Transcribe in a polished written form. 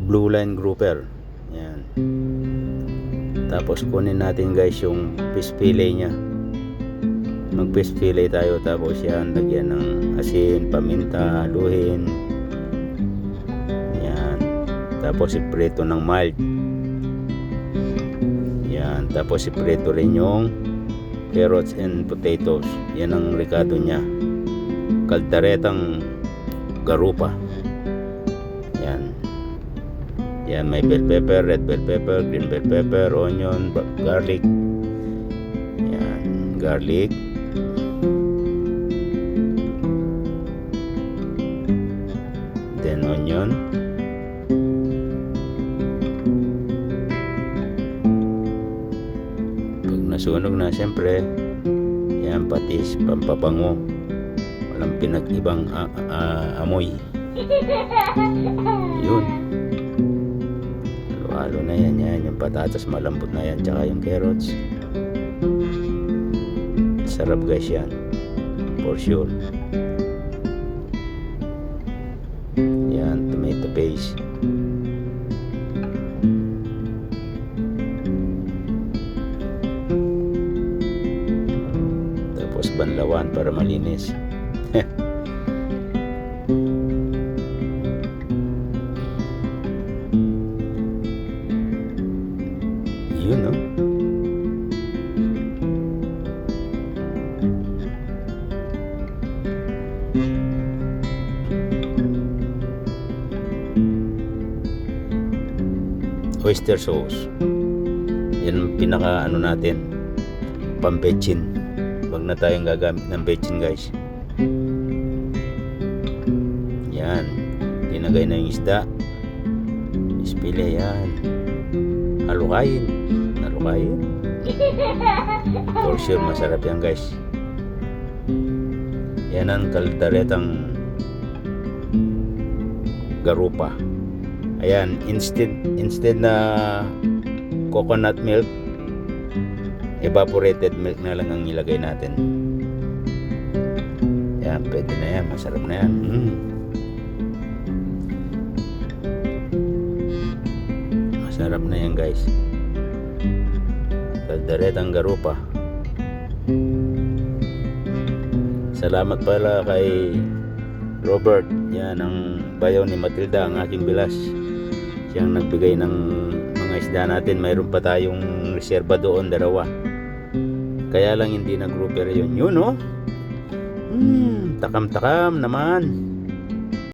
blue line grouper. Yan. Tapos kunin natin guys yung fish fillet nya. Mag fish fillet tayo, tapos yan lagyan ng asin, paminta, haluin. Yan. Tapos iprito ng mild. Yan. Tapos iprito rin yung carrots and potatoes. Yan ang ricado nya. Kaldaretang garupa. Yan. Yan, may bell pepper, red bell pepper, green bell pepper, onion, garlic. Yan, garlic. Then onion. Pag nasunog na, siyempre, yan, patis, pampabango. Walang pinag-ibang amoy. Yun. Halo na yan, yung patatas malambot na yan, tsaka yung carrots. Sarap guys yan, for sure. Yan, tomato paste. Tapos banlawan para malinis. Yun, no? Oyster sauce. Yan ang pinaka ano natin, pampechin. Wag na tayong gagamit ng bechin guys. Yan. Tinagay na yung isda. Ispile yan. Halukayin. For sure masarap yan guys. Yan ang kaldaretang garupa. Ayan, instead na coconut milk, evaporated milk na lang ang ilagay natin. Yan, pwede na yan, masarap na yan. Masarap na yan guys. Kaldaretang garupa. Salamat pala kay Robert. Yan ang bayaw ni Matilda, ang aking bilas. Siyang nagbigay ng mga isda natin. Mayroon pa tayong reserba doon, dalawa. Kaya lang hindi na grouper yun. Yun, oh. Takam-takam naman.